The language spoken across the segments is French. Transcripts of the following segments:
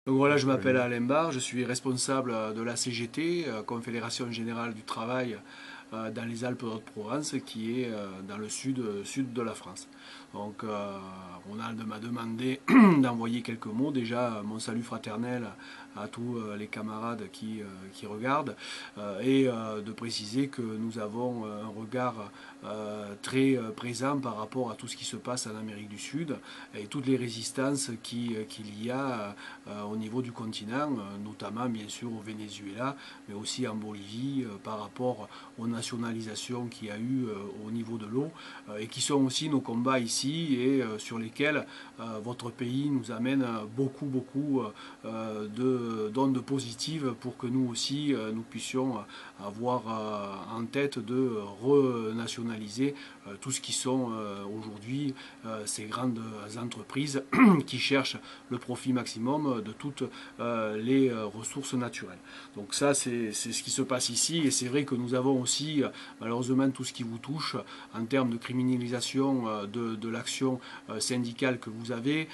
Donc voilà, je m'appelle Oui. Alain Barre, je suis responsable de la CGT, Confédération Générale du Travail dans les Alpes Haute-Provence, qui est dans le sud de la France. Donc Ronald m'a demandé d'envoyer quelques mots. Déjà, mon salut fraternel à tous les camarades qui regardent et de préciser que nous avons un regard très présent par rapport à tout ce qui se passe en Amérique du Sud et toutes les résistances qu'il y a au niveau du continent, notamment bien sûr au Venezuela, mais aussi en Bolivie par rapport aux nationalisations qu'il y a eu au niveau de l'eau et qui sont aussi nos combats ici et sur lesquels votre pays nous amène beaucoup d'ondes positives pour que nous aussi nous puissions avoir en tête de renationaliser tout ce qui sont aujourd'hui ces grandes entreprises qui cherchent le profit maximum de toutes les ressources naturelles. Donc ça, c'est ce qui se passe ici. Et c'est vrai que nous avons aussi, malheureusement, tout ce qui vous touche en termes de criminalisation de l'action syndicale que vous avez,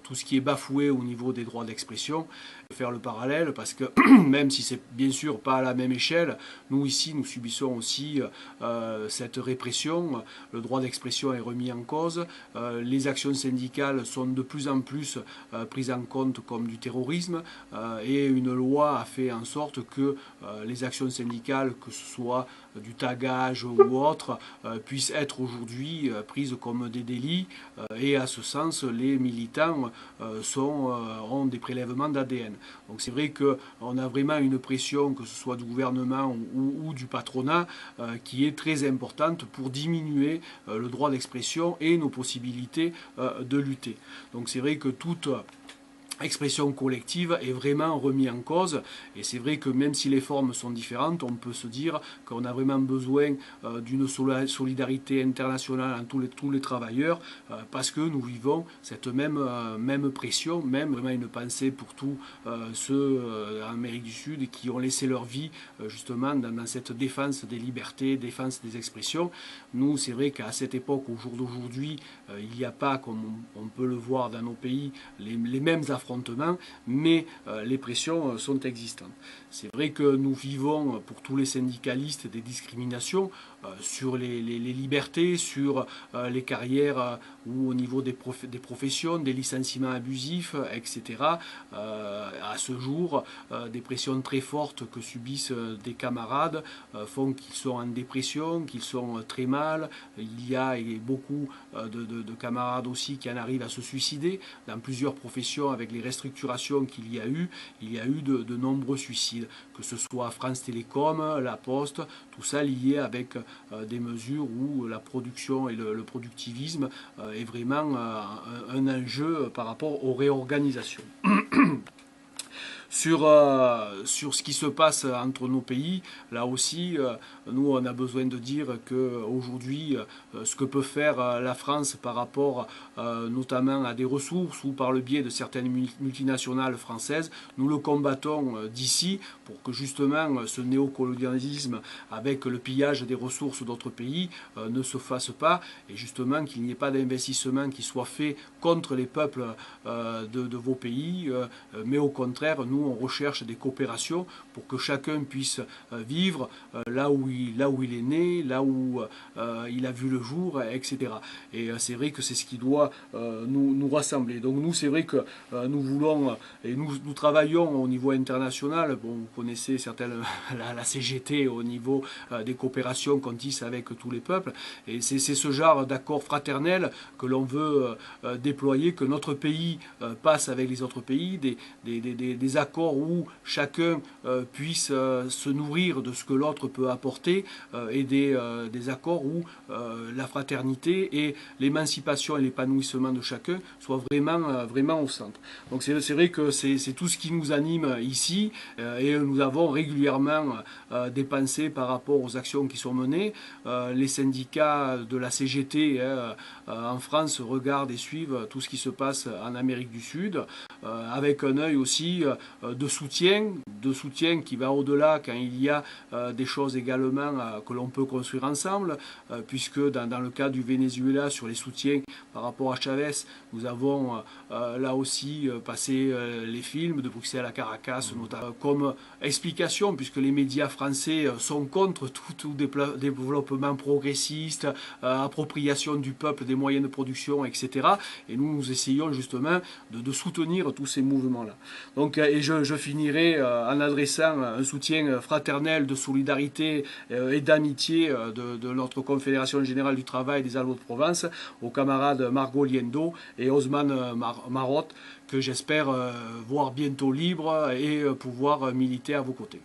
tout ce qui est bafoué au niveau des droits d'expression. Faire le parallèle parce que même si c'est bien sûr pas à la même échelle, nous ici nous subissons aussi cette répression, le droit d'expression est remis en cause, les actions syndicales sont de plus en plus prises en compte comme du terrorisme et une loi a fait en sorte que les actions syndicales, que ce soit du tagage ou autre, puissent être aujourd'hui prises comme des délits et à ce sens les militants ont des prélèvements d'ADN. Donc c'est vrai qu'on a vraiment une pression, que ce soit du gouvernement ou du patronat, qui est très importante pour diminuer le droit d'expression et nos possibilités de lutter. Donc c'est vrai que toute expression collective est vraiment remis en cause et c'est vrai que même si les formes sont différentes, on peut se dire qu'on a vraiment besoin d'une solidarité internationale en tous les travailleurs parce que nous vivons cette même pression, même vraiment une pensée pour tous ceux en Amérique du Sud qui ont laissé leur vie justement dans cette défense des libertés, défense des expressions. Nous, c'est vrai qu'à cette époque, au jour d'aujourd'hui, il n'y a pas, comme on peut le voir dans nos pays, les mêmes affrontements, mais les pressions sont existantes. C'est vrai que nous vivons, pour tous les syndicalistes, des discriminations sur les libertés, sur les carrières ou au niveau des professions, des licenciements abusifs, etc. À ce jour, des pressions très fortes que subissent des camarades font qu'ils sont en dépression, qu'ils sont très mal. Il y a beaucoup de camarades aussi qui en arrivent à se suicider. Dans plusieurs professions, avec les restructurations qu'il y a eu, de nombreux suicides, que ce soit France Télécom, La Poste, tout ça lié avec des mesures où la production et le productivisme est vraiment un enjeu par rapport aux réorganisations. Sur ce qui se passe entre nos pays, là aussi, nous, on a besoin de dire qu'aujourd'hui, ce que peut faire la France par rapport notamment à des ressources ou par le biais de certaines multinationales françaises, nous le combattons d'ici pour que justement ce néocolonialisme avec le pillage des ressources d'autres pays ne se fasse pas et justement qu'il n'y ait pas d'investissement qui soit fait contre les peuples de vos pays, mais au contraire, nous, on recherche des coopérations pour que chacun puisse vivre là où il est né, là où il a vu le jour, etc. Et c'est vrai que c'est ce qui doit nous rassembler. Donc nous, c'est vrai que nous voulons, et nous travaillons au niveau international, bon, vous connaissez certaines, la CGT au niveau des coopérations qu'on tisse avec tous les peuples, et c'est ce genre d'accord fraternel que l'on veut déployer, que notre pays passe avec les autres pays, des accords où chacun puisse se nourrir de ce que l'autre peut apporter et des accords où la fraternité et l'émancipation et l'épanouissement de chacun soient vraiment au centre. Donc c'est vrai que c'est tout ce qui nous anime ici et nous avons régulièrement des pensées par rapport aux actions qui sont menées. Les syndicats de la CGT en France regardent et suivent tout ce qui se passe en Amérique du Sud avec un œil aussi de soutien de soutien qui va au-delà quand il y a des choses également que l'on peut construire ensemble, puisque dans le cas du Venezuela, sur les soutiens par rapport à Chavez, nous avons là aussi passé les films de Bruxelles à Caracas, notamment comme explication, puisque les médias français sont contre tout développement progressiste, appropriation du peuple des moyens de production, etc. Et nous essayons justement de soutenir tous ces mouvements-là. Donc, et je finirai en adressant un soutien fraternel, de solidarité et d'amitié de notre Confédération Générale du Travail des Alpes-de-Provence aux camarades Margot Liendo et Osman Marotte, que j'espère voir bientôt libres et pouvoir militer à vos côtés.